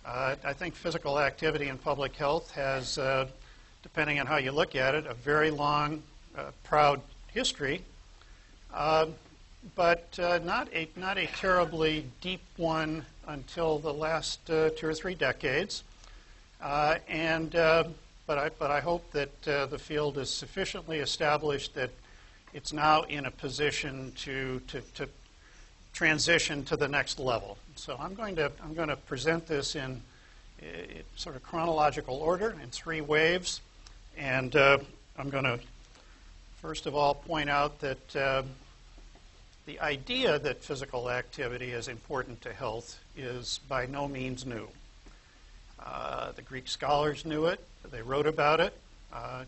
I think physical activity in public health has, depending on how you look at it, a very long, proud history, but not a terribly deep one until the last 2 or 3 decades. But I hope that the field is sufficiently established that it's now in a position to transition to the next level. So I'm going to present this in sort of chronological order in 3 waves, and I'm going to first of all point out that the idea that physical activity is important to health is by no means new. The Greek scholars knew it. They wrote about it. I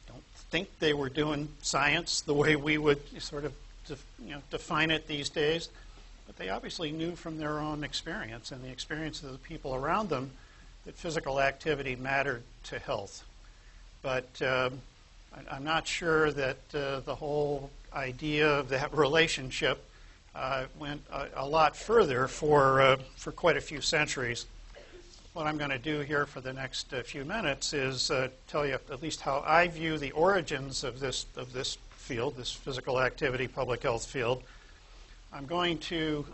don't think they were doing science the way we would sort of define it these days, but they obviously knew from their own experience and the experience of the people around them that physical activity mattered to health. But I'm not sure that the whole idea of that relationship went a lot further for quite a few centuries. What I'm going to do here for the next few minutes is tell you at least how I view the origins of this field, this physical activity public health field. I'm going to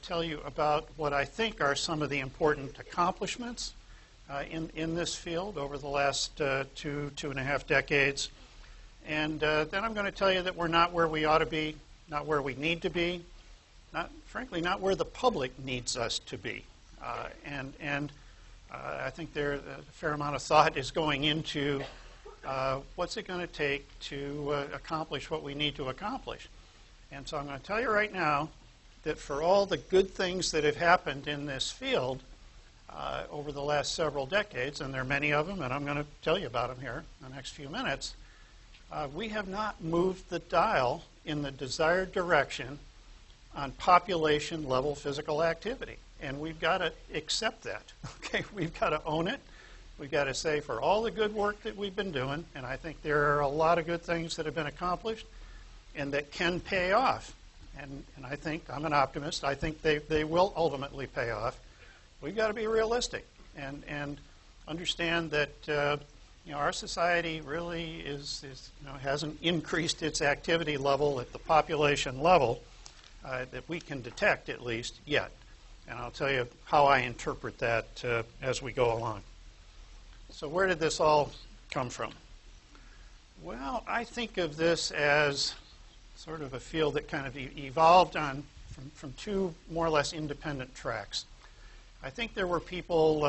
tell you about what I think are some of the important accomplishments in this field over the last 2.5 decades. And then I'm going to tell you that we're not where we ought to be, not where we need to be, frankly, not where the public needs us to be. I think a fair amount of thought is going into what's it going to take to accomplish what we need to accomplish. And so I'm going to tell you right now that for all the good things that have happened in this field over the last several decades, and there are many of them, and I'm going to tell you about them here in the next few minutes, we have not moved the dial in the desired direction on population-level physical activity. And we've got to accept that. Okay, we've got to own it. We've got to say for all the good work that we've been doing, and I think there are a lot of good things that have been accomplished and that can pay off. And I think, I'm an optimist, I think they will ultimately pay off. We've got to be realistic and understand that our society really hasn't increased its activity level at the population level that we can detect at least yet. And I'll tell you how I interpret that as we go along. So where did this all come from? Well, I think of this as sort of a field that kind of evolved from 2 more or less independent tracks. I think there were people,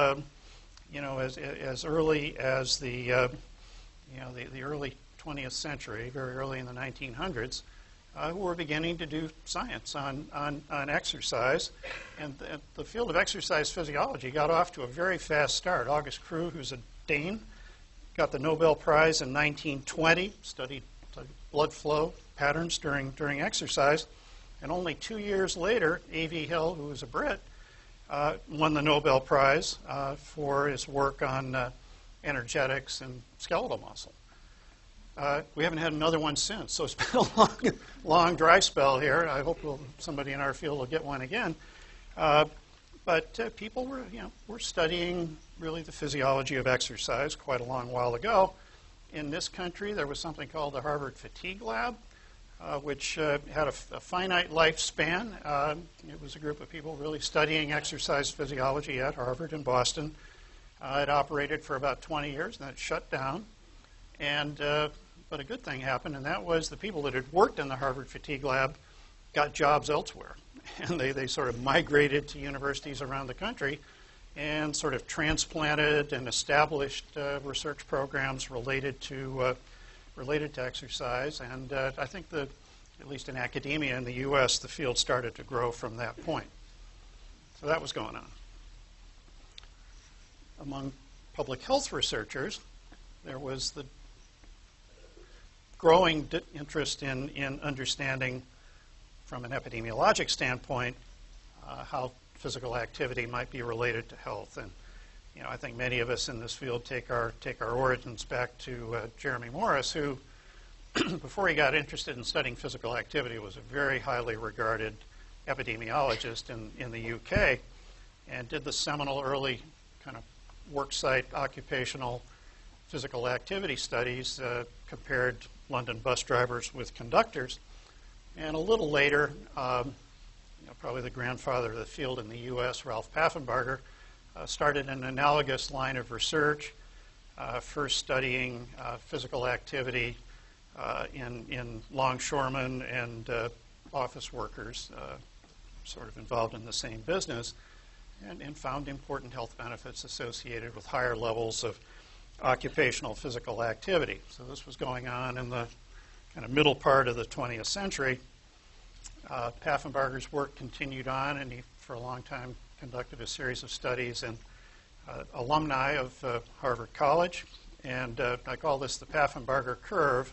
as early as the early 20th century, very early in the 1900s, who were beginning to do science on exercise. And the field of exercise physiology got off to a very fast start. August Krug, who's a Dane, got the Nobel Prize in 1920, studied blood flow patterns during exercise. And only 2 years later, A.V. Hill, who was a Brit, won the Nobel Prize for his work on energetics and skeletal muscle. We haven't had another one since, so it's been a long dry spell here. I hope somebody in our field will get one again. But people were studying really the physiology of exercise quite a long while ago. In this country, there was something called the Harvard Fatigue Lab, which had a finite lifespan. It was a group of people really studying exercise physiology at Harvard and Boston. It operated for about 20 years, and then it shut down. But a good thing happened, and that was the people that had worked in the Harvard Fatigue Lab got jobs elsewhere. And they sort of migrated to universities around the country and sort of transplanted and established research programs related to exercise. And I think that, at least in academia in the U.S., the field started to grow from that point. So that was going on. Among public health researchers, there was the growing interest in understanding from an epidemiologic standpoint how physical activity might be related to health. And I think many of us in this field take our origins back to Jeremy Morris, who before he got interested in studying physical activity was a very highly regarded epidemiologist in the UK. and did the seminal early kind of worksite occupational physical activity studies, compared London bus drivers with conductors. And a little later, probably the grandfather of the field in the U.S., Ralph Paffenbarger, started an analogous line of research, first studying physical activity in longshoremen and office workers sort of involved in the same business, and found important health benefits associated with higher levels of occupational physical activity. So this was going on in the kind of middle part of the 20th century. Paffenbarger's work continued on, and he, for a long time, conducted a series of studies in alumni of Harvard College. And I call this the Paffenbarger curve.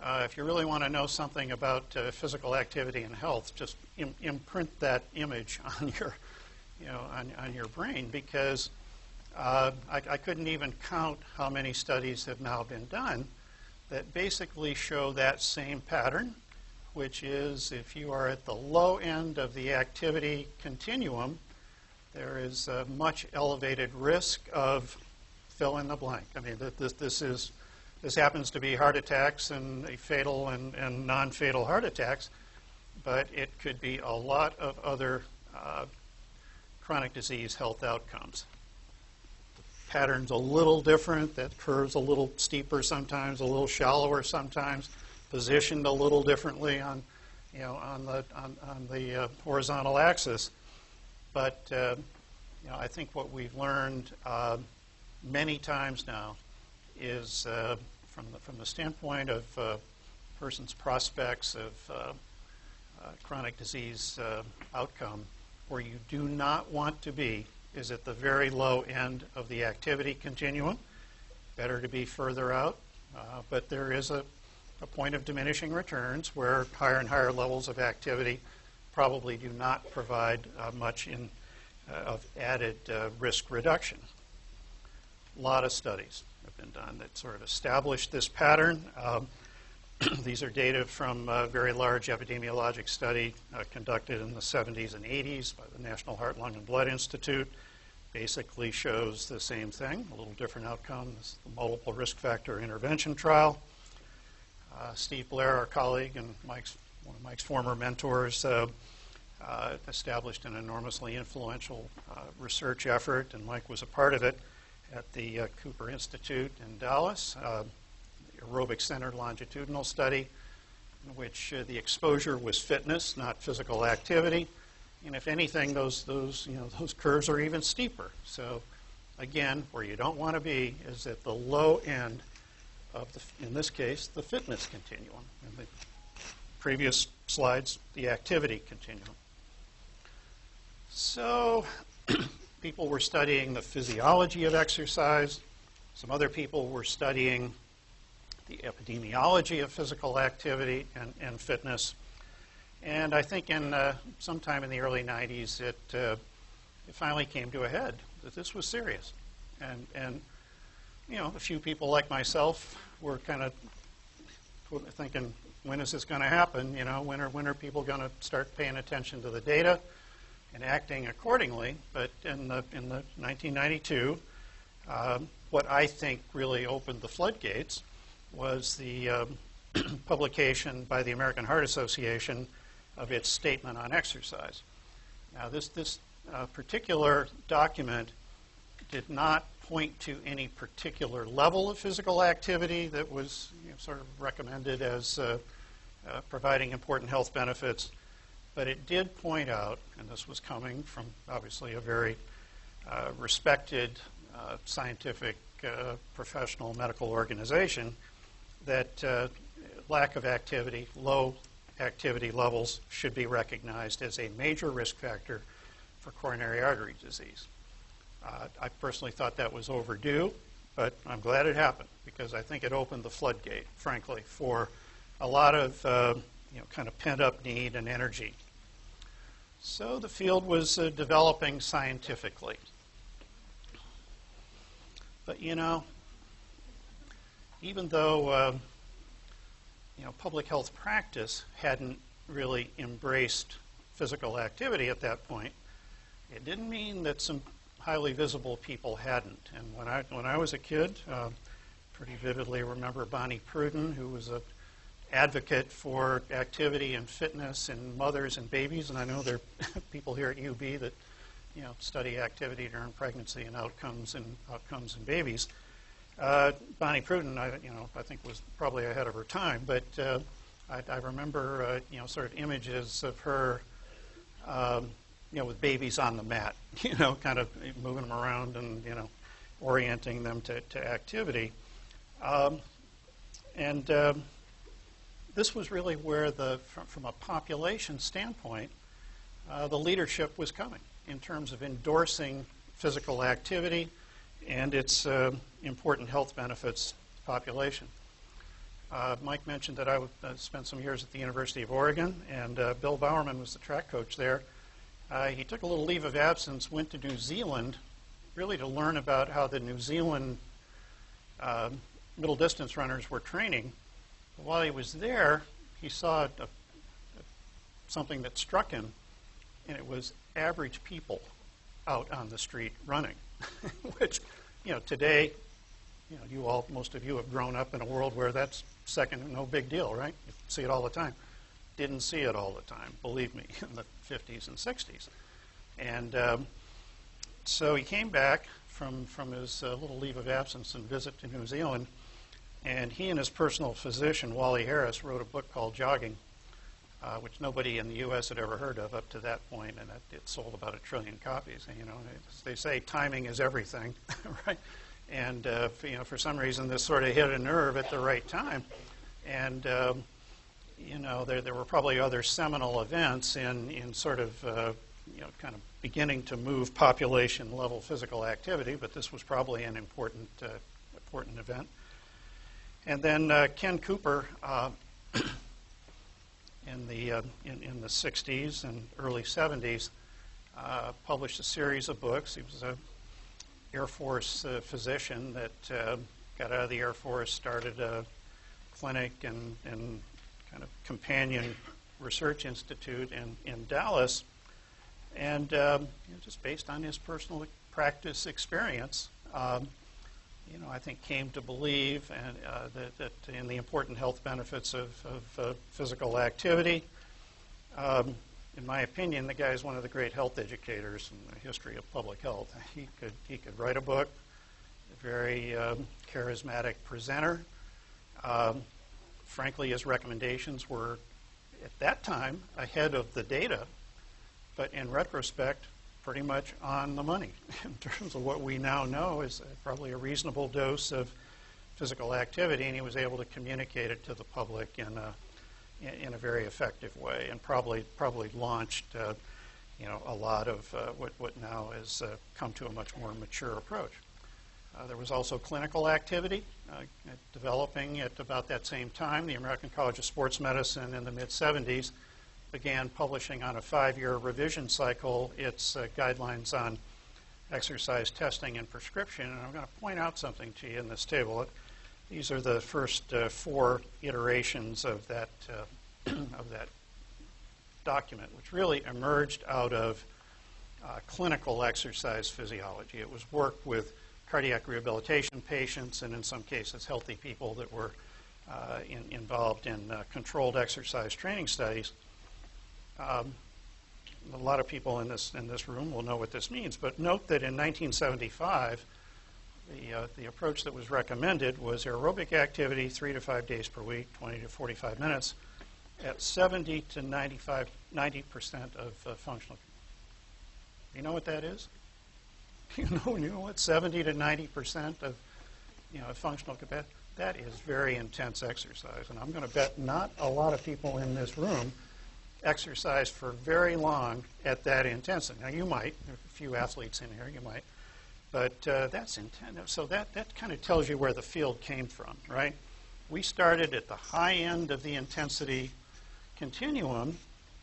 If you really want to know something about physical activity and health, just imprint that image on your, on your brain, because I couldn't even count how many studies have now been done that basically show that same pattern, which is if you are at the low end of the activity continuum, there is a much elevated risk of fill in the blank. I mean, this happens to be heart attacks and fatal and non-fatal heart attacks, but it could be a lot of other chronic disease health outcomes. The pattern's a little different. That curve's a little steeper sometimes, a little shallower sometimes, positioned a little differently on, on the horizontal axis. But I think what we've learned many times now is from the standpoint of a person's prospects of chronic disease outcome, where you do not want to be is at the very low end of the activity continuum. Better to be further out, but there is a point of diminishing returns where higher and higher levels of activity probably do not provide much of added risk reduction. A lot of studies have been done that sort of establish this pattern. These are data from a very large epidemiologic study conducted in the 70s and 80s by the National Heart, Lung, and Blood Institute. Basically shows the same thing, a little different outcome. This is the multiple risk factor intervention trial. Steve Blair, our colleague and one of Mike's former mentors, established an enormously influential research effort, and Mike was a part of it at the Cooper Institute in Dallas, the aerobic-centered longitudinal study in which the exposure was fitness, not physical activity. And if anything, those curves are even steeper. So again, where you don't want to be is at the low end of, in this case, the fitness continuum. In the previous slides, the activity continuum. So people were studying the physiology of exercise. Some other people were studying the epidemiology of physical activity and fitness. And I think sometime in the early 90s, it finally came to a head that this was serious. And a few people like myself were kind of thinking, when is this going to happen? When are people going to start paying attention to the data and acting accordingly? But in the 1992, what I think really opened the floodgates was the publication by the American Heart Association of its statement on exercise. Now, this particular document did not point to any particular level of physical activity that was sort of recommended as providing important health benefits, but it did point out, and this was coming from obviously a very respected scientific professional medical organization, that lack of activity, low activity levels should be recognized as a major risk factor for coronary artery disease. I personally thought that was overdue, but I'm glad it happened because I think it opened the floodgate, frankly, for a lot of kind of pent-up need and energy. So the field was developing scientifically. But even though public health practice hadn't really embraced physical activity at that point, It didn't mean that some highly visible people hadn't. And when I was a kid, pretty vividly remember Bonnie Pruden, who was an advocate for activity and fitness in mothers and babies. And I know there are people here at UB that study activity during pregnancy and outcomes in babies. Bonnie Pruden, I think was probably ahead of her time, but I remember sort of images of her with babies on the mat, kind of moving them around and orienting them to activity. This was really where from a population standpoint, the leadership was coming in terms of endorsing physical activity and its important health benefits to the population. Mike mentioned that I spent some years at the University of Oregon, and Bill Bowerman was the track coach there. He took a little leave of absence, went to New Zealand, really to learn about how the New Zealand middle distance runners were training. But while he was there, he saw something that struck him, and it was average people out on the street running, which, today, most of you have grown up in a world where that's no big deal, right? You see it all the time. Didn't see it all the time, believe me, in the 50s and 60s. And so he came back from his little leave of absence and visit to New Zealand, and he and his personal physician, Wally Harris, wrote a book called Jogging, which nobody in the U.S. had ever heard of up to that point, and it sold about 1 trillion copies. And, they say timing is everything, right? And for some reason, this sort of hit a nerve at the right time. And there were probably other seminal events in sort of kind of beginning to move population-level physical activity, but this was probably an important event. And then Ken Cooper, in the 60s and early 70s, published a series of books. He was an Air Force physician that got out of the Air Force, started a clinic and kind of companion research institute in Dallas, and just based on his personal practice experience, I think came to believe that in the important health benefits of physical activity. In my opinion, the guy is one of the great health educators in the history of public health. He could write a book, a very charismatic presenter. Frankly, his recommendations were, at that time, ahead of the data, but in retrospect, pretty much on the money in terms of what we now know is probably a reasonable dose of physical activity, and he was able to communicate it to the public in a very effective way, and probably launched a lot of what now has come to a much more mature approach. There was also clinical activity developing at about that same time. The American College of Sports Medicine in the mid-70s began publishing on a 5-year revision cycle its guidelines on exercise testing and prescription. And I'm going to point out something to you in this table. These are the first 4 iterations of that document, which really emerged out of clinical exercise physiology. It was work with cardiac rehabilitation patients and in some cases healthy people that were involved in controlled exercise training studies. A lot of people in this room will know what this means, but note that in 1975, the approach that was recommended was aerobic activity 3 to 5 days per week, 20 to 45 minutes, at 70 to 90% of functional. You know what that is? You know what 70 to 90% of functional capacity? That is very intense exercise, and I'm going to bet not a lot of people in this room exercise for very long at that intensity. Now you might, there are a few athletes in here, you might, but that's intense. So that kind of tells you where the field came from, right? We started at the high end of the intensity continuum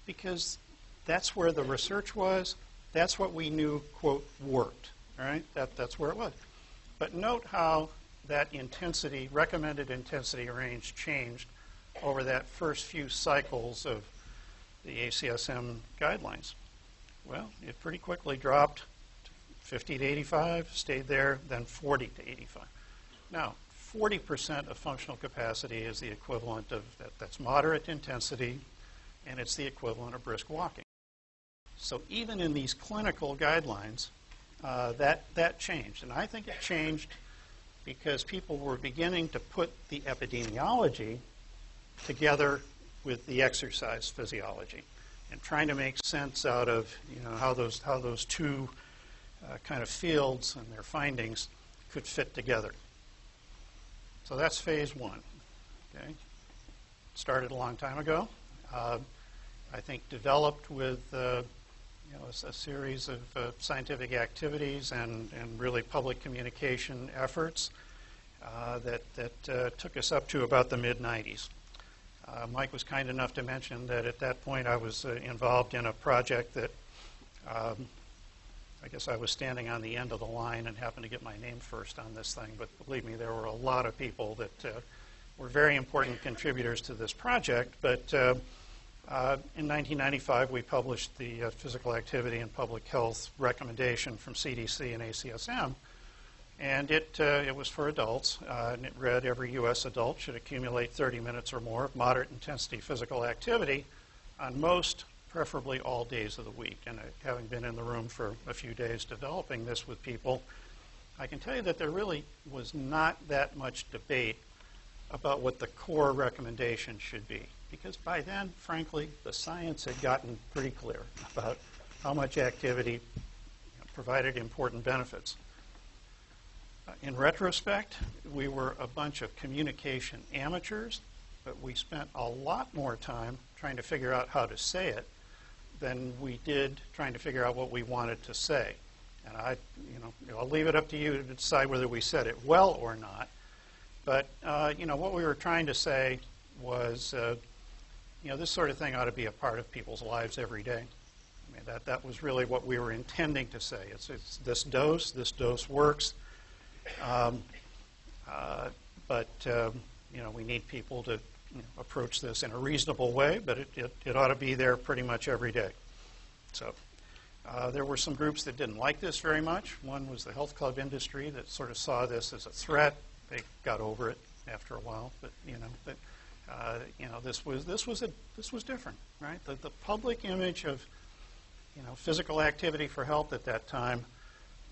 because that's where the research was. That's what we knew, quote, worked, right? That's where it was. But note how that intensity, recommended intensity range changed over that first few cycles of the ACSM guidelines. Well, it pretty quickly dropped 50 to 85, stayed there, then 40 to 85. Now, 40% of functional capacity is the equivalent of, that's moderate intensity, and it's the equivalent of brisk walking. So even in these clinical guidelines, that changed. And I think it changed because people were beginning to put the epidemiology together with the exercise physiology and trying to make sense out of how those two kind of fields and their findings could fit together. So that's phase one. Okay, started a long time ago. I think developed with a series of scientific activities and really public communication efforts that took us up to about the mid-90s. Mike was kind enough to mention that at that point I was involved in a project that I guess I was standing on the end of the line and happened to get my name first on this thing, but believe me, there were a lot of people that were very important contributors to this project. But in 1995, we published the Physical Activity and Public Health recommendation from CDC and ACSM, and it was for adults, and it read every U.S. adult should accumulate 30 minutes or more of moderate intensity physical activity on most, preferably all days of the week. And having been in the room for a few days developing this with people, I can tell you that there really was not that much debate about what the core recommendation should be. Because by then, frankly, the science had gotten pretty clear about how much activity provided important benefits. In retrospect, we were a bunch of communication amateurs, but we spent a lot more time trying to figure out how to say it than we did trying to figure out what we wanted to say. And I'll leave it up to you to decide whether we said it well or not. But what we were trying to say was, this sort of thing ought to be a part of people's lives every day. I mean, that was really what we were intending to say. It's this dose works, but we need people to approach this in a reasonable way, but it ought to be there pretty much every day. So there were some groups that didn't like this very much. One was the health club industry that sort of saw this as a threat. They got over it after a while, but this was different, right? The public image of physical activity for health at that time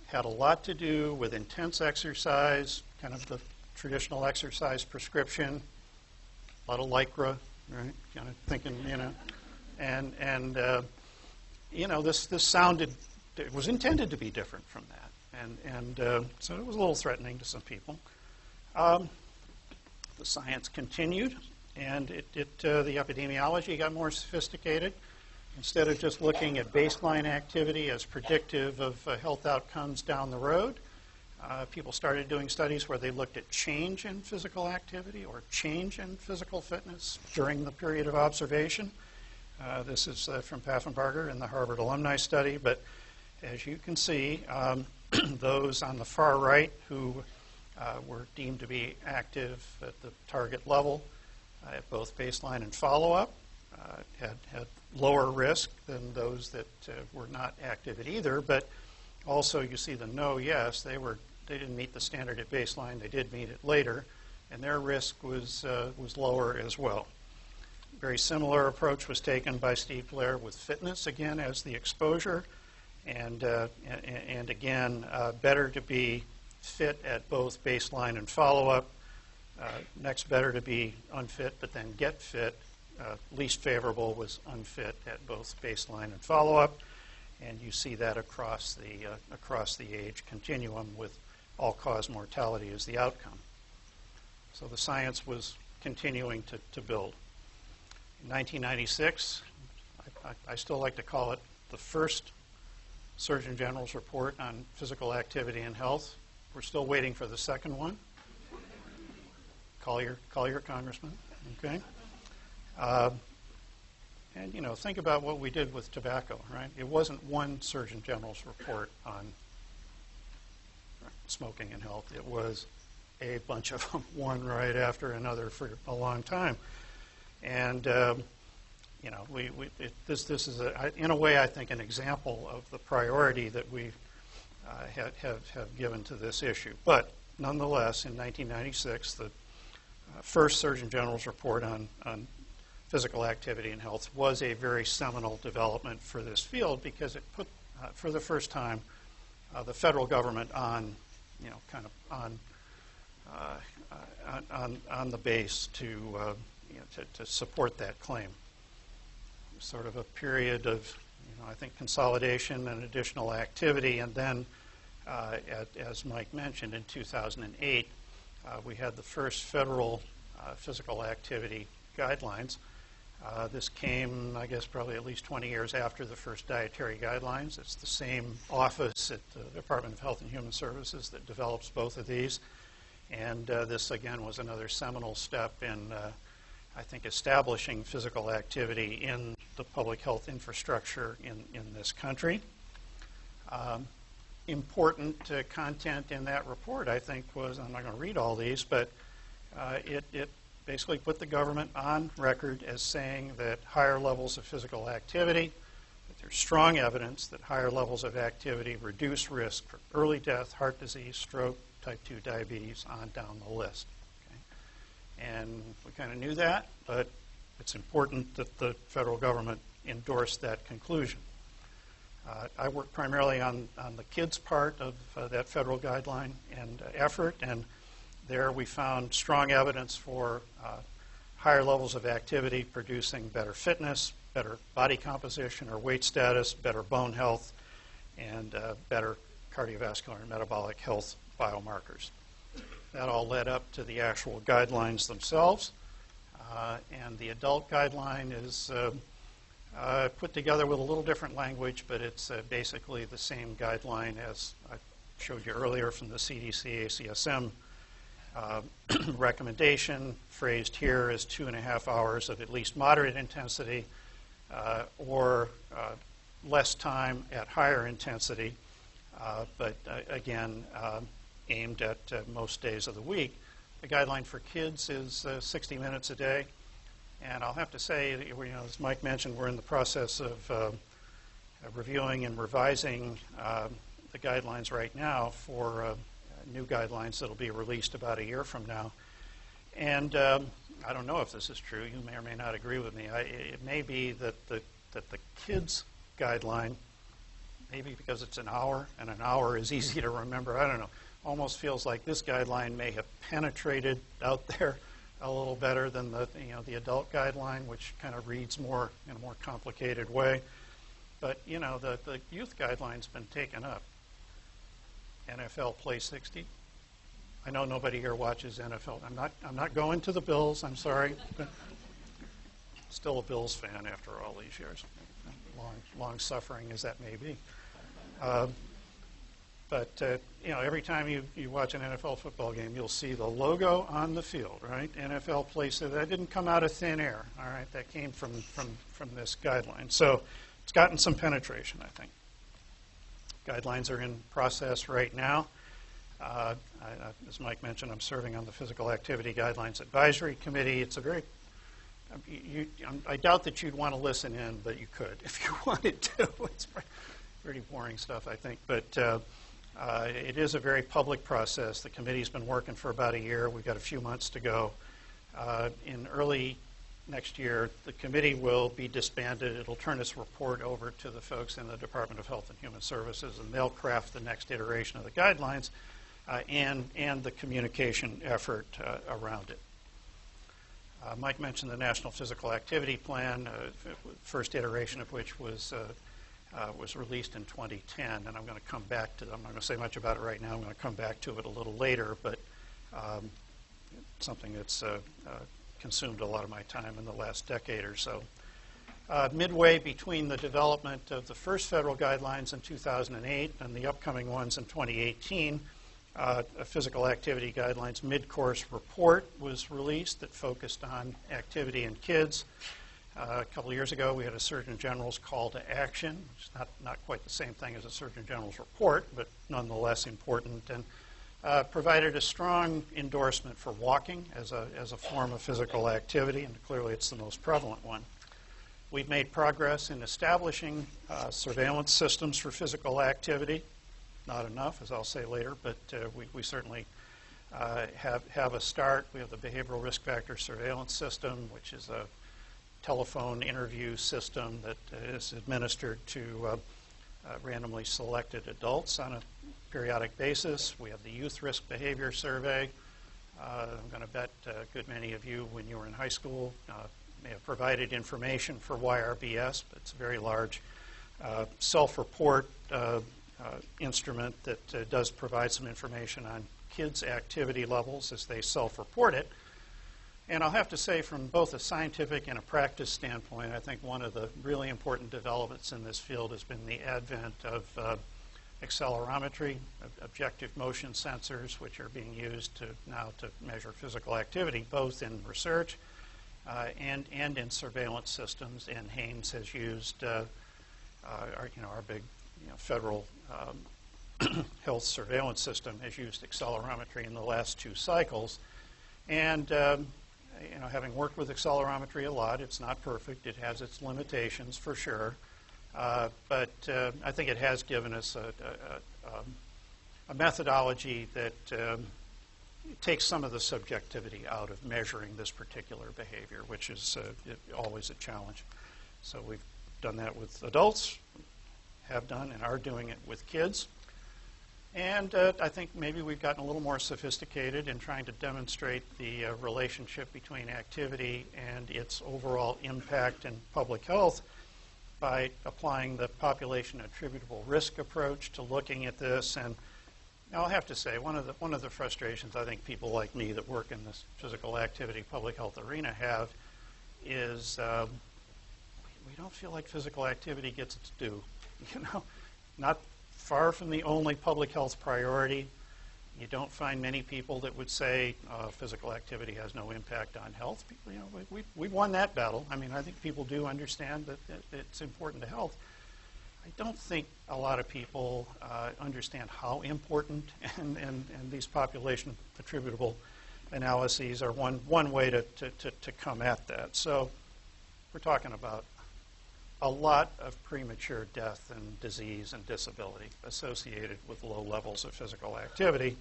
had a lot to do with intense exercise, kind of the traditional exercise prescription, a lot of Lycra, right? Kind of thinking, this sounded, it was intended to be different from that, so it was a little threatening to some people. The science continued, and the epidemiology got more sophisticated. Instead of just looking at baseline activity as predictive of health outcomes down the road, people started doing studies where they looked at change in physical activity or change in physical fitness during the period of observation. This is from Pathan in the Harvard Alumni Study, but as you can see, those on the far right who were deemed to be active at the target level at both baseline and follow-up had lower risk than those that were not active at either, but also you see the no, yes, they didn't meet the standard at baseline, they did meet it later, and their risk was lower as well. Very similar approach was taken by Steve Blair with fitness, again, as the exposure, and again, better to be fit at both baseline and follow-up. Next, better to be unfit but then get fit. Least favorable was unfit at both baseline and follow-up, and you see that across the age continuum with all-cause mortality as the outcome. So the science was continuing to build. In 1996, I still like to call it the first Surgeon General's report on physical activity and health. We're still waiting for the second one. Call your congressman, okay? And think about what we did with tobacco, right? It wasn't one Surgeon General's report on smoking and health. It was a bunch of them, one right after another for a long time. And you know, this is, in a way, I think, an example of the priority that we have given to this issue. But nonetheless, in 1996, the first Surgeon General's report on physical activity and health was a very seminal development for this field because it put, for the first time, the federal government on, you know, kind of on the base to, you know, to support that claim. Sort of a period of, you know, I think, consolidation and additional activity, and then, as Mike mentioned, in 2008, we had the first federal physical activity guidelines. This came, I guess, probably at least 20 years after the first dietary guidelines. It's the same office at the Department of Health and Human Services that develops both of these. And this, again, was another seminal step in, I think, establishing physical activity in the public health infrastructure in this country. Important content in that report, I think, was, I'm not going to read all these, but it basically put the government on record as saying that higher levels of physical activity, that there's strong evidence that higher levels of activity reduce risk for early death, heart disease, stroke, type 2 diabetes, on down the list. Okay? And we kind of knew that, but it's important that the federal government endorsed that conclusion. I work primarily on the kids part of that federal guideline and effort, and there we found strong evidence for higher levels of activity producing better fitness, better body composition or weight status, better bone health, and better cardiovascular and metabolic health biomarkers. That all led up to the actual guidelines themselves, and the adult guideline is put together with a little different language, but it's basically the same guideline as I showed you earlier from the CDC ACSM recommendation, phrased here as 2.5 hours of at least moderate intensity or less time at higher intensity, but again, aimed at most days of the week. The guideline for kids is 60 minutes a day. And I'll have to say, you know, as Mike mentioned, we're in the process of reviewing and revising the guidelines right now for new guidelines that will be released about a year from now. And I don't know if this is true. You may or may not agree with me. It may be that the kids guideline, maybe because it's an hour, and an hour is easy to remember, I don't know, almost feels like this guideline may have penetrated out there a little better than the, you know, the adult guideline, which kind of reads more in a more complicated way. But, you know, the youth guideline's been taken up. NFL Play 60. I know nobody here watches NFL. I'm not going to the Bills, I'm sorry. But still a Bills fan after all these years, long suffering as that may be. But you know, every time you watch an NFL football game, you'll see the logo on the field, right? NFL Play 60. That didn't come out of thin air, all right? That came from this guideline. So it's gotten some penetration, I think. Guidelines are in process right now. As Mike mentioned, I'm serving on the Physical Activity Guidelines Advisory Committee. It's a very, I doubt that you'd want to listen in, but you could if you wanted to. It's pretty boring stuff, I think. But it is a very public process. The committee's been working for about a year. We've got a few months to go. In early next year, the committee will be disbanded. It'll turn its report over to the folks in the Department of Health and Human Services, and they'll craft the next iteration of the guidelines and the communication effort around it. Mike mentioned the National Physical Activity Plan, first iteration of which was released in 2010, and I'm going to come back to. I'm not going to say much about it right now. I'm going to come back to it a little later, but something that's consumed a lot of my time in the last decade or so. Midway between the development of the first federal guidelines in 2008 and the upcoming ones in 2018, a physical activity guidelines mid-course report was released that focused on activity in kids. A couple of years ago, we had a Surgeon General's call to action, which is not quite the same thing as a Surgeon General's report, but nonetheless important, and provided a strong endorsement for walking as a form of physical activity, and clearly it's the most prevalent one. We've made progress in establishing surveillance systems for physical activity. Not enough, as I'll say later, but we certainly have a start. We have the Behavioral Risk Factor Surveillance System, which is a telephone interview system that is administered to randomly selected adults on a periodic basis. We have the Youth Risk Behavior Survey. I'm going to bet a good many of you, when you were in high school, may have provided information for YRBS, but it's a very large self-report instrument that does provide some information on kids' activity levels as they self-report it. And I'll have to say, from both a scientific and a practice standpoint, I think one of the really important developments in this field has been the advent of accelerometry, objective motion sensors, which are being used now to measure physical activity, both in research and in surveillance systems. And Haynes has used our big federal health surveillance system has used accelerometry in the last 2 cycles. And having worked with accelerometry a lot, it's not perfect. It has its limitations for sure. But I think it has given us a methodology that takes some of the subjectivity out of measuring this particular behavior, which is always a challenge. So we've done that with adults, have done and are doing it with kids. And I think maybe we've gotten a little more sophisticated in trying to demonstrate the relationship between activity and its overall impact in public health by applying the population attributable risk approach to looking at this. And I'll have to say, one of the frustrations I think people like me that work in this physical activity public health arena have is we don't feel like physical activity gets its due. Not far from the only public health priority. You don't find many people that would say physical activity has no impact on health. We've won that battle. I mean, I think people do understand that it's important to health. I don't think a lot of people understand how important, and these population attributable analyses are one way to come at that. So we're talking about a lot of premature death and disease and disability associated with low levels of physical activity.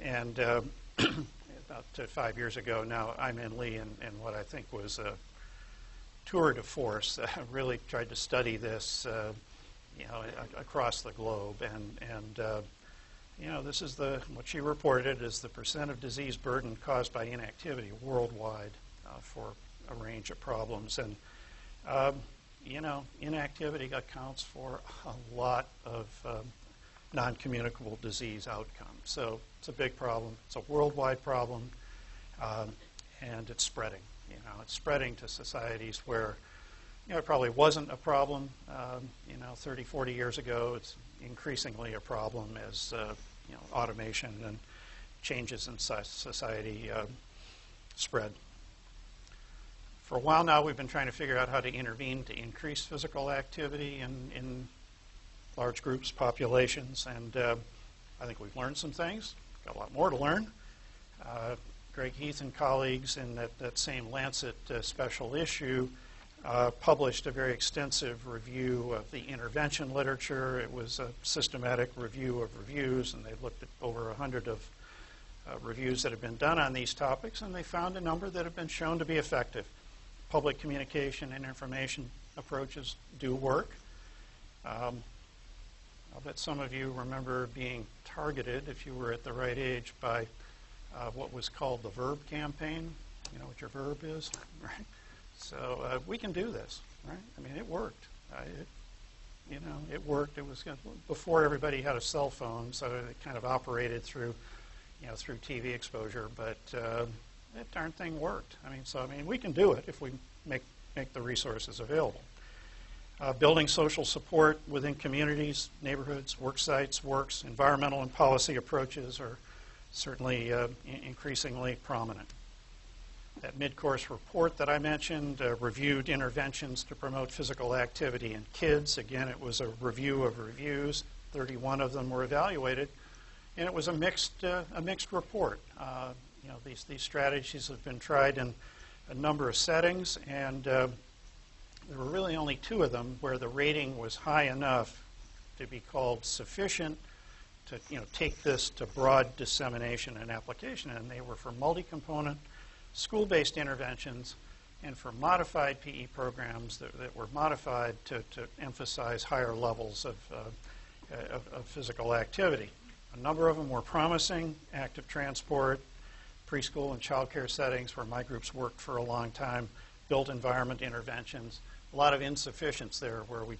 And about 5 years ago now, I'm in Lee, and what I think was a tour de force. I really tried to study this across the globe. And this is what she reported is the percent of disease burden caused by inactivity worldwide for a range of problems. And inactivity accounts for a lot of non-communicable disease outcomes. So it's a big problem. It's a worldwide problem, and it's spreading. It's spreading to societies where it probably wasn't a problem 30, 40 years ago. It's increasingly a problem as automation and changes in society spread. For a while now, we've been trying to figure out how to intervene to increase physical activity in large groups, populations, and I think we've learned some things. Got a lot more to learn. Greg Heath and colleagues in that same Lancet special issue published a very extensive review of the intervention literature. It was a systematic review of reviews, and they looked at over 100 of reviews that have been done on these topics, and they found a number that have been shown to be effective. Public communication and information approaches do work. I'll bet some of you remember being targeted, if you were at the right age, by what was called the VERB campaign. You know what your verb is, right? So we can do this, right? I mean, it worked. It worked. It was before everybody had a cell phone, so it kind of operated through TV exposure. But that darn thing worked. I mean, we can do it if we make the resources available. Building social support within communities, neighborhoods, work sites works. Environmental and policy approaches are certainly increasingly prominent. That mid-course report that I mentioned reviewed interventions to promote physical activity in kids. Again, it was a review of reviews. 31 of them were evaluated, and it was a mixed report. These strategies have been tried in a number of settings, and There were really only 2 of them where the rating was high enough to be called sufficient to take this to broad dissemination and application, and they were for multi-component school-based interventions and for modified PE programs that were modified to emphasize higher levels of physical activity. A number of them were promising: active transport, preschool and child care settings where my groups worked for a long time, built environment interventions. A lot of insufficiency there where we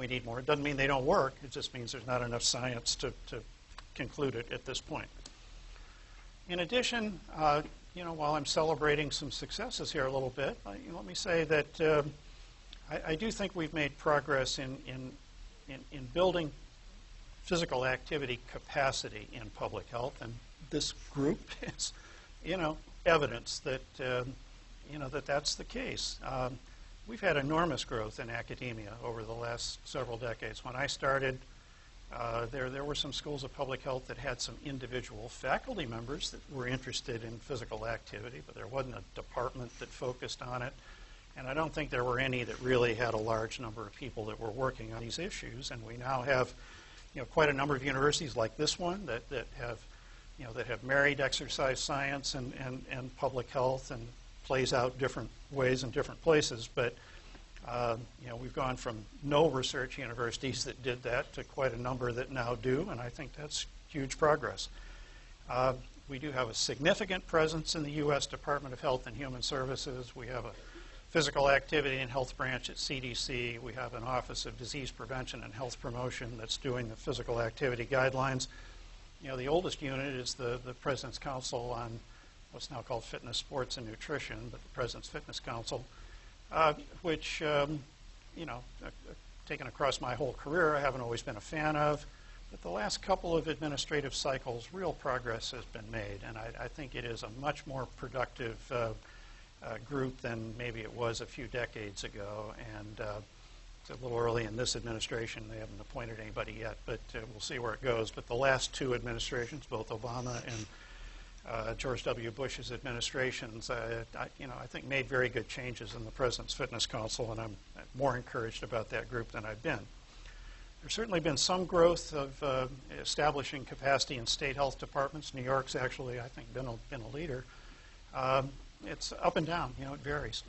need more. It doesn't mean they don't work. It just means there's not enough science to conclude it at this point. In addition, while I'm celebrating some successes here a little bit, let me say that I do think we've made progress in building physical activity capacity in public health, and this group is, evidence that that's the case. We've had enormous growth in academia over the last several decades. When I started, there were some schools of public health that had some individual faculty members that were interested in physical activity, but there wasn't a department that focused on it. And I don't think there were any that really had a large number of people that were working on these issues. And we now have, quite a number of universities like this one that have married exercise science and public health, and plays out different ways in different places. But we've gone from no research universities that did that to quite a number that now do, and I think that's huge progress. We do have a significant presence in the U.S. Department of Health and Human Services. We have a physical activity and health branch at CDC. We have an Office of Disease Prevention and Health Promotion that's doing the physical activity guidelines. The oldest unit is the President's Council on what's now called Fitness, Sports, and Nutrition, but the President's Fitness Council, which, taken across my whole career, I haven't always been a fan of. But the last couple of administrative cycles, real progress has been made, and I think it is a much more productive group than maybe it was a few decades ago. And it's a little early in this administration. They haven't appointed anybody yet, but we'll see where it goes. But the last 2 administrations, both Obama and George W. Bush's administrations, I think made very good changes in the President's Fitness Council, and I'm more encouraged about that group than I've been. There's certainly been some growth of establishing capacity in state health departments. New York's actually, I think, been a leader. It's up and down. It varies.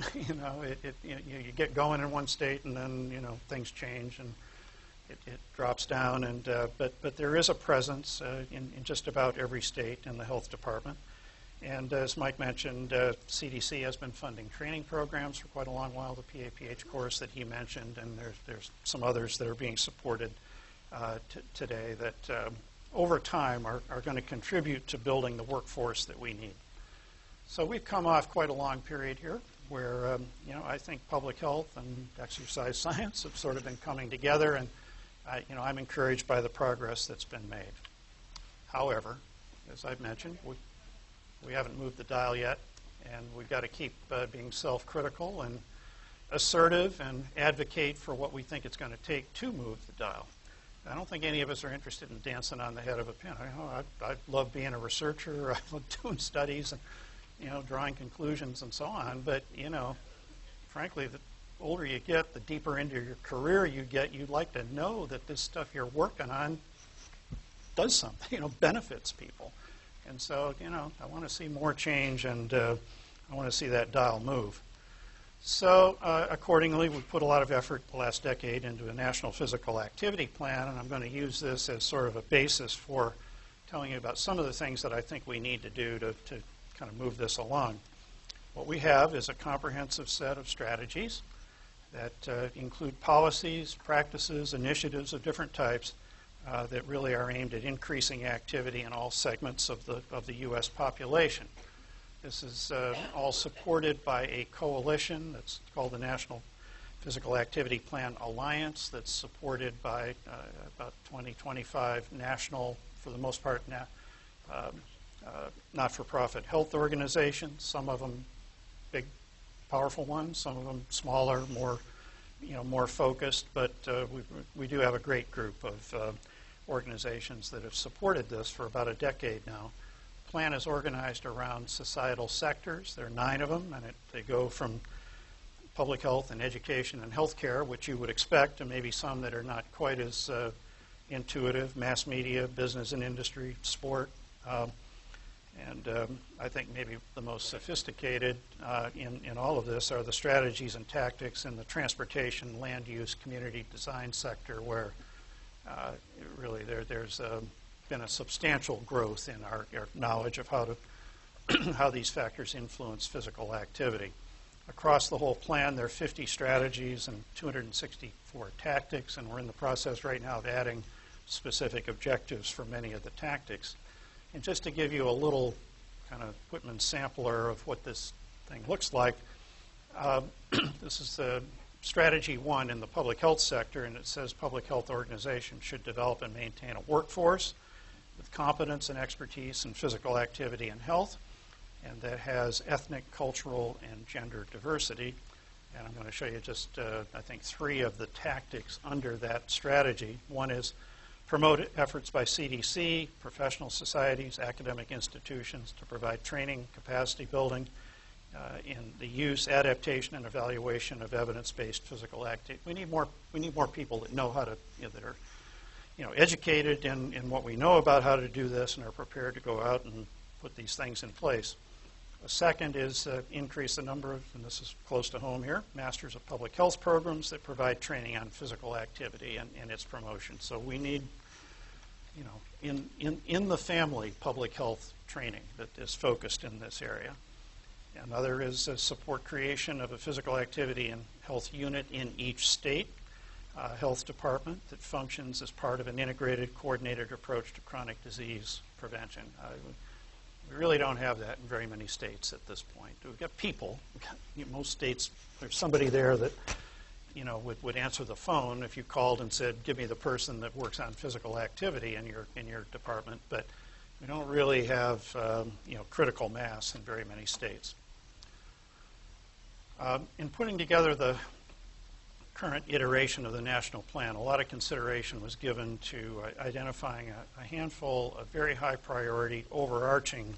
You get going in one state, and then things change, and it drops down. And but there is a presence in just about every state in the health department. And as Mike mentioned, CDC has been funding training programs for quite a long while. The PAPH course that he mentioned, and there's some others that are being supported today that over time are going to contribute to building the workforce that we need. So we've come off quite a long period here where I think public health and exercise science have sort of been coming together, and I'm encouraged by the progress that's been made. However, as I've mentioned, we haven't moved the dial yet, and we've got to keep being self-critical and assertive and advocate for what we think it's going to take to move the dial. I don't think any of us are interested in dancing on the head of a pin. I love being a researcher. I love doing studies and drawing conclusions and so on. But frankly, the older you get, the deeper into your career you get, you'd like to know that this stuff you're working on does something, benefits people. And so, I want to see more change, and I want to see that dial move. So, accordingly, we put a lot of effort the last decade into a national physical activity plan, and I'm going to use this as sort of a basis for telling you about some of the things that I think we need to do to kind of move this along. What we have is a comprehensive set of strategies that include policies, practices, initiatives of different types that really are aimed at increasing activity in all segments of the U.S. population. This is all supported by a coalition that's called the National Physical Activity Plan Alliance, that's supported by about 20-25 national, for the most part, not-for-profit health organizations. Some of them big, powerful ones. Some of them smaller, more focused. But we do have a great group of organizations that have supported this for about a decade now. The plan is organized around societal sectors. There are 9 of them, and they go from public health and education and healthcare, which you would expect, and maybe some that are not quite as intuitive, mass media, business and industry, sport, and I think maybe the most sophisticated in all of this are the strategies and tactics in the transportation, land use, community design sector, where really there's been a substantial growth in our knowledge of how to how these factors influence physical activity. Across the whole plan, there are 50 strategies and 264 tactics, and we're in the process right now of adding specific objectives for many of the tactics. And just to give you a little kind of Whitman sampler of what this thing looks like, this is the strategy 1 in the public health sector, and it says public health organizations should develop and maintain a workforce with competence and expertise in physical activity and health, and that has ethnic, cultural, and gender diversity. And I'm going to show you just, I think, 3 of the tactics under that strategy. One is promote efforts by CDC, professional societies, academic institutions to provide training, capacity building in the use, adaptation, and evaluation of evidence-based physical activity. We need more people that know how to, that are, educated in what we know about how to do this and are prepared to go out and put these things in place. A second is increase the number of, and this is close to home here, Masters of Public Health programs that provide training on physical activity and its promotion. So we need, in the family public health training that is focused in this area. Another is support creation of a physical activity and health unit in each state, health department that functions as part of an integrated, coordinated approach to chronic disease prevention. We really don't have that in very many states at this point. We've got people. Most states, there's somebody there that would answer the phone if you called and said, "Give me the person that works on physical activity in your department." But we don't really have critical mass in very many states. In putting together the current iteration of the national plan, a lot of consideration was given to identifying a handful of very high priority, overarching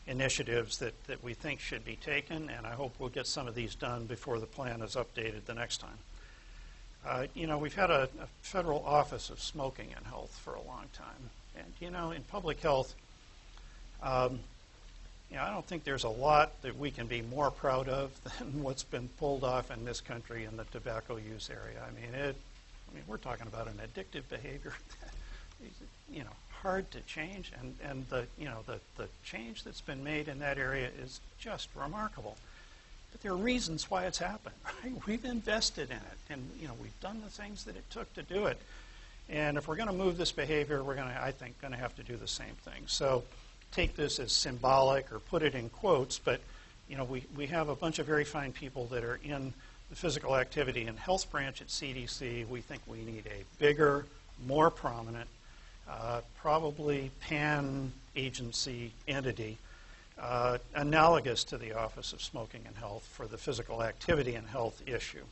initiatives that we think should be taken, and I hope we'll get some of these done before the plan is updated the next time. We've had a federal office of smoking and health for a long time, and in public health, I don't think there's a lot that we can be more proud of than what's been pulled off in this country in the tobacco use area. I mean, we're talking about an addictive behavior that, hard to change, and the change that's been made in that area is just remarkable. But there are reasons why it's happened, right? We've invested in it, and we've done the things that it took to do it. And if we're going to move this behavior, we're I think, going to have to do the same thing. So take this as symbolic or put it in quotes, but we have a bunch of very fine people that are in the physical activity and health branch at CDC. We think we need a bigger, more prominent, probably pan-agency entity analogous to the Office of Smoking and Health for the physical activity and health issue.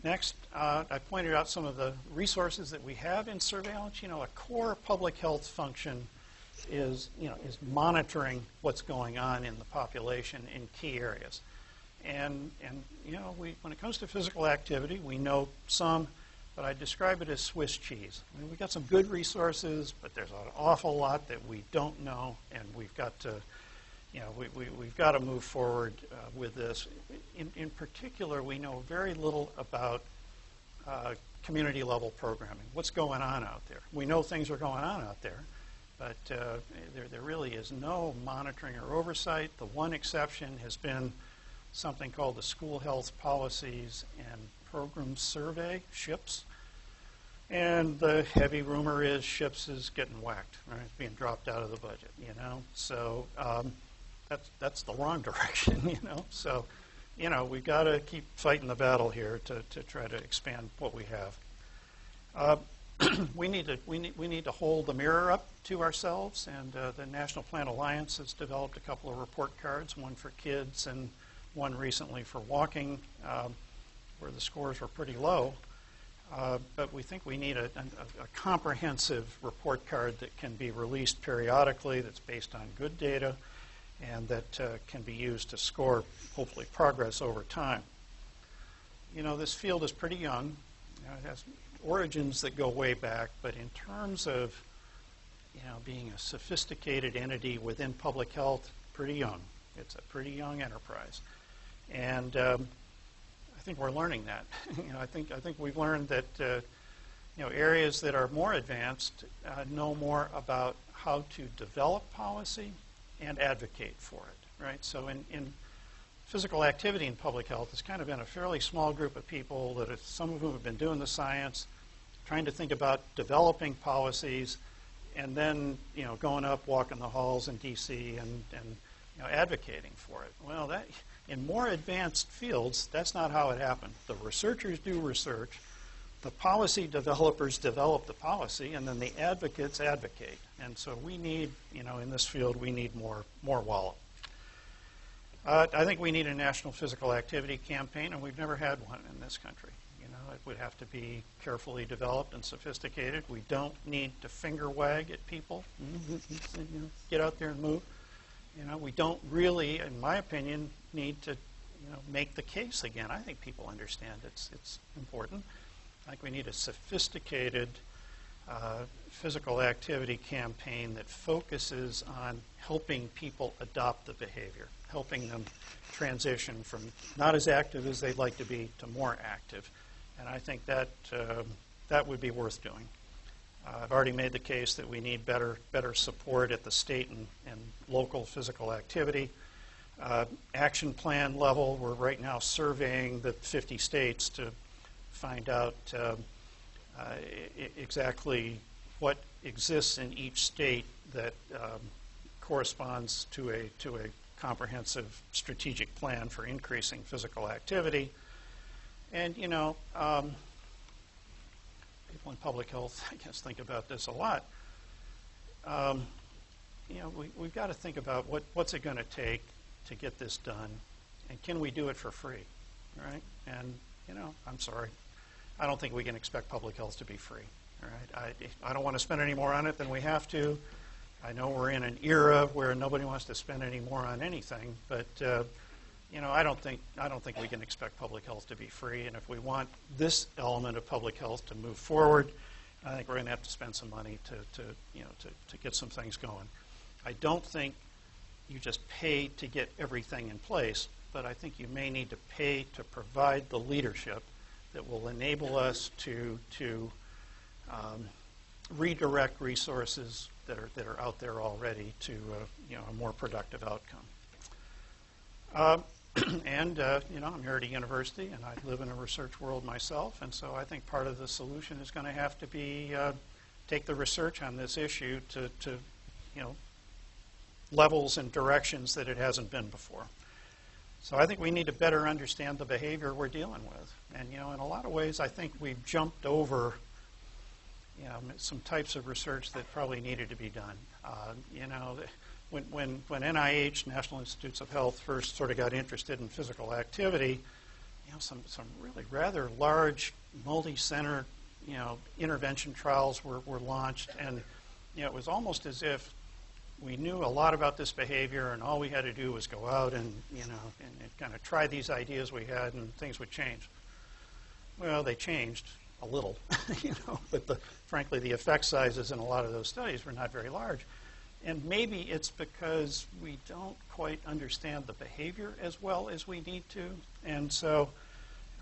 Next, I pointed out some of the resources that we have in surveillance. A core public health function is monitoring what's going on in the population in key areas. And when it comes to physical activity, we know some, but I describe it as Swiss cheese. I mean, we've got some good resources, but there's an awful lot that we don't know, and we've got to, we've got to move forward with this. In particular, we know very little about community level programming. What's going on out there? We know things are going on out there, but there really is no monitoring or oversight. The one exception has been something called the School Health Policies and Programs Survey, SHIPS. And the heavy rumor is SHIPS is getting whacked, right? It's being dropped out of the budget, So that's the wrong direction, So, we've got to keep fighting the battle here to try to expand what we have. We need to hold the mirror up to ourselves, and the National Plan Alliance has developed a couple of report cards, one for kids and one recently for walking, where the scores were pretty low. But we think we need a comprehensive report card that can be released periodically, that's based on good data, and that can be used to score, hopefully, progress over time. this field is pretty young. It has origins that go way back, but in terms of being a sophisticated entity within public health, pretty young. It's a pretty young enterprise, and I think we're learning that. I think we've learned that areas that are more advanced know more about how to develop policy and advocate for it. Right. So in physical activity in public health, it's kind of been a fairly small group of people that some of whom have been doing the science, trying to think about developing policies, and then going up, walking the halls in D.C. and advocating for it. Well, that in more advanced fields, that's not how it happened. The researchers do research, the policy developers develop the policy, and then the advocates advocate. And so we need, in this field, we need more wallet. I think we need a national physical activity campaign, and we've never had one in this country. It would have to be carefully developed and sophisticated. We don't need to finger wag at people. Get out there and move. We don't really, in my opinion, need to make the case again. I think people understand it's important. I think we need a sophisticated physical activity campaign that focuses on helping people adopt the behavior, helping them transition from not as active as they'd like to be to more active. And I think that that would be worth doing. I've already made the case that we need better support at the state and local physical activity. Action plan level, we're right now surveying the 50 states to find out exactly what exists in each state that corresponds to a comprehensive strategic plan for increasing physical activity. And, people in public health, I guess, think about this a lot. We've got to think about what's it going to take to get this done, and can we do it for free, right? And, I'm sorry. I don't think we can expect public health to be free, all right? I don't want to spend any more on it than we have to. I know we're in an era where nobody wants to spend any more on anything, but I don't think we can expect public health to be free. And if we want this element of public health to move forward, I think we're going to have to spend some money to get some things going. I don't think you just pay to get everything in place, but I think you may need to pay to provide the leadership that will enable us to redirect resources that are out there already to a more productive outcome. And I'm here at a university, and I live in a research world myself, and so I think part of the solution is going to have to be take the research on this issue to levels and directions that it hasn't been before. So I think we need to better understand the behavior we're dealing with. And in a lot of ways, I think we've jumped over some types of research that probably needed to be done. When NIH, National Institutes of Health, first sort of got interested in physical activity, some really rather large multi-center intervention trials were launched, and it was almost as if we knew a lot about this behavior, and all we had to do was go out and and kind of try these ideas we had, and things would change. Well, they changed a little, but frankly, the effect sizes in a lot of those studies were not very large. And maybe it's because we don't quite understand the behavior as well as we need to. And so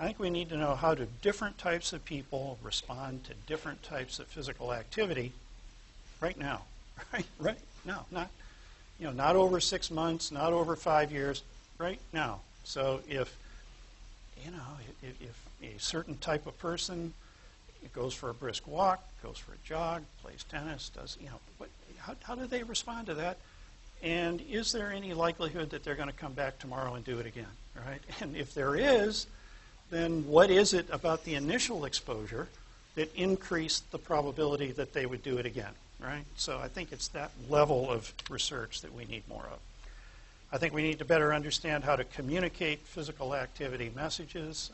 I think we need to know how do different types of people respond to different types of physical activity right now. Right now. Not over 6 months, not over 5 years, right now. So if a certain type of person goes for a brisk walk, goes for a jog, plays tennis, how do they respond to that? And is there any likelihood that they're going to come back tomorrow and do it again, right? And if there is, then what is it about the initial exposure that increased the probability that they would do it again, right? So I think it's that level of research that we need more of. I think we need to better understand how to communicate physical activity messages,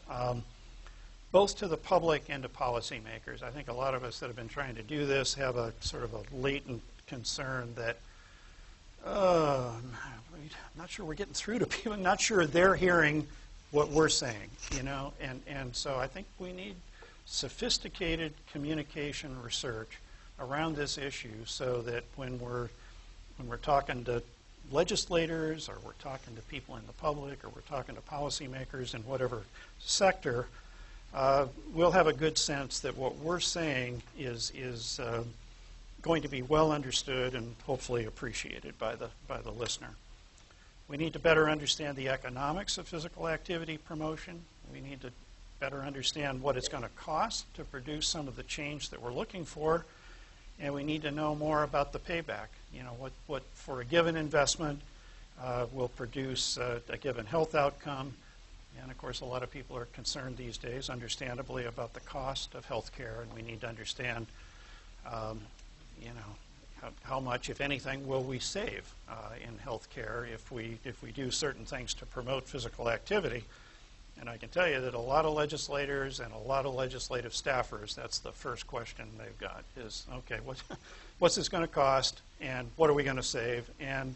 both to the public and to policymakers. I think a lot of us that have been trying to do this have a sort of a latent concern that I'm not sure we're getting through to people. I'm not sure they're hearing what we're saying, and so I think we need sophisticated communication research around this issue so that when we're talking to legislators or we're talking to people in the public or we're talking to policymakers in whatever sector, we'll have a good sense that what we're saying is going to be well understood and hopefully appreciated by the listener. We need to better understand the economics of physical activity promotion. We need to better understand what it's going to cost to produce some of the change that we're looking for. And we need to know more about the payback. What for a given investment will produce a given health outcome. And of course, a lot of people are concerned these days, understandably, about the cost of health care. And we need to understand, how much, if anything, will we save in health care if we do certain things to promote physical activity. And I can tell you that a lot of legislators and a lot of legislative staffers, that's the first question they've got is, okay, what's this going to cost, and what are we going to save, and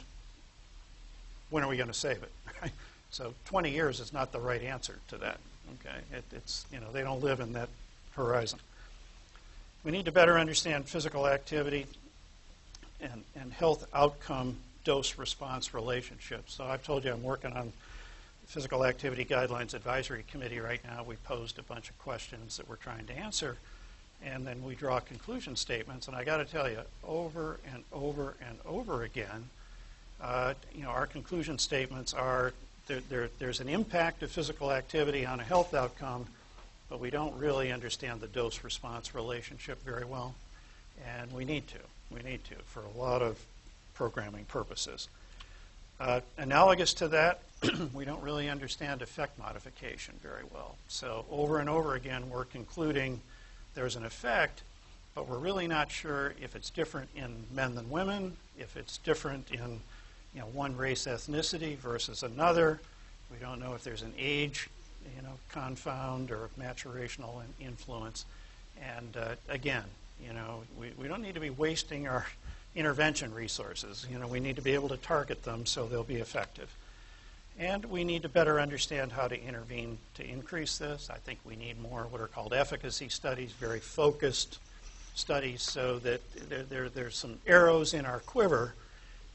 when are we going to save it? So 20 years is not the right answer to that. Okay, it's they don't live in that horizon. We need to better understand physical activity and health outcome dose-response relationships. So I've told you I'm working on Physical Activity Guidelines Advisory Committee right now. We posed a bunch of questions that we're trying to answer, and then we draw conclusion statements. And I got to tell you, over and over and over again, our conclusion statements are there's an impact of physical activity on a health outcome, but we don't really understand the dose-response relationship very well, and we need to. We need to for a lot of programming purposes. Analogous to that, we don't really understand effect modification very well. So over and over again, we're concluding there's an effect, but we're really not sure if it's different in men than women, if it's different in one race ethnicity versus another. We don't know if there's an age confound or maturational influence. And again, we don't need to be wasting our intervention resources. We need to be able to target them so they'll be effective. And we need to better understand how to intervene to increase this. I think we need more what are called efficacy studies, very focused studies, so that there's some arrows in our quiver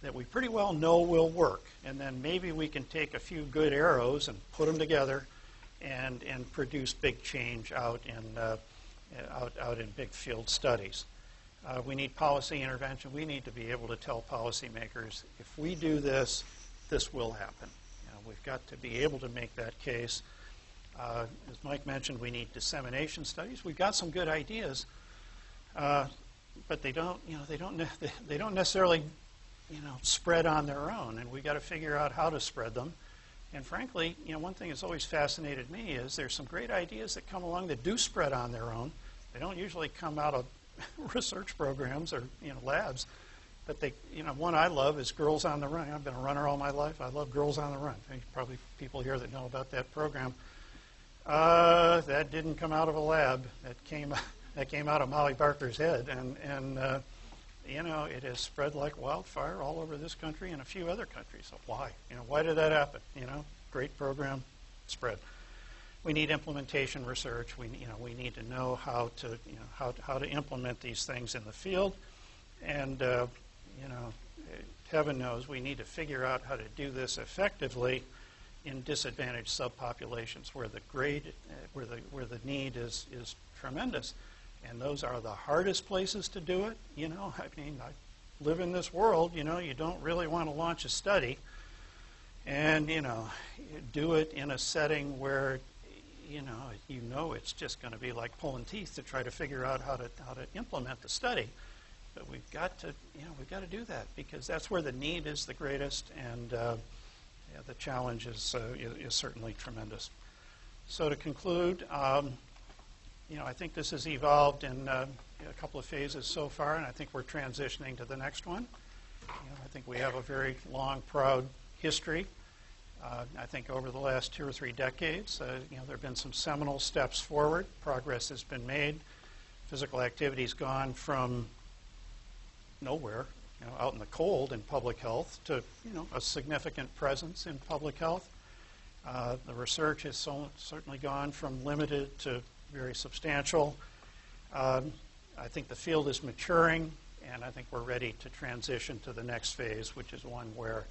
that we pretty well know will work. And then maybe we can take a few good arrows and put them together and produce big change out in big field studies. We need policy intervention. We need to be able to tell policymakers, if we do this, this will happen. We've got to be able to make that case. As Mike mentioned, we need dissemination studies. We've got some good ideas, but they don't necessarily, spread on their own. And we've got to figure out how to spread them. And frankly, one thing that's always fascinated me is there's some great ideas that come along that do spread on their own. They don't usually come out of research programs or labs, but they, one I love is Girls on the Run. I've been a runner all my life. I love Girls on the Run. There's probably people here that know about that program. That didn't come out of a lab. That came out of Molly Barker's head, and it has spread like wildfire all over this country and a few other countries. So why? Why did that happen? Great program, spread. We need implementation research. We need to know how to implement these things in the field, and heaven knows we need to figure out how to do this effectively in disadvantaged subpopulations where the need is tremendous, and those are the hardest places to do it. I live in this world. You don't really want to launch a study and do it in a setting where it's just going to be like pulling teeth to try to figure out how to implement the study. But we've got to do that because that's where the need is the greatest, and the challenge is certainly tremendous. So to conclude, I think this has evolved in a couple of phases so far, and I think we're transitioning to the next one. I think we have a very long, proud history. I think over the last 2 or 3 decades, there have been some seminal steps forward. Progress has been made. Physical activity has gone from nowhere, out in the cold in public health, to a significant presence in public health. The research has certainly gone from limited to very substantial. I think the field is maturing, and I think we're ready to transition to the next phase, which is one where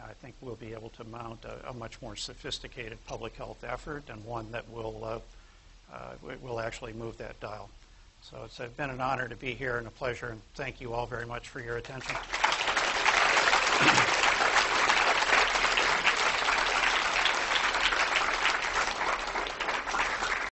I think we'll be able to mount a much more sophisticated public health effort, and one that will actually move that dial. So it's been an honor to be here and a pleasure, and thank you all very much for your attention.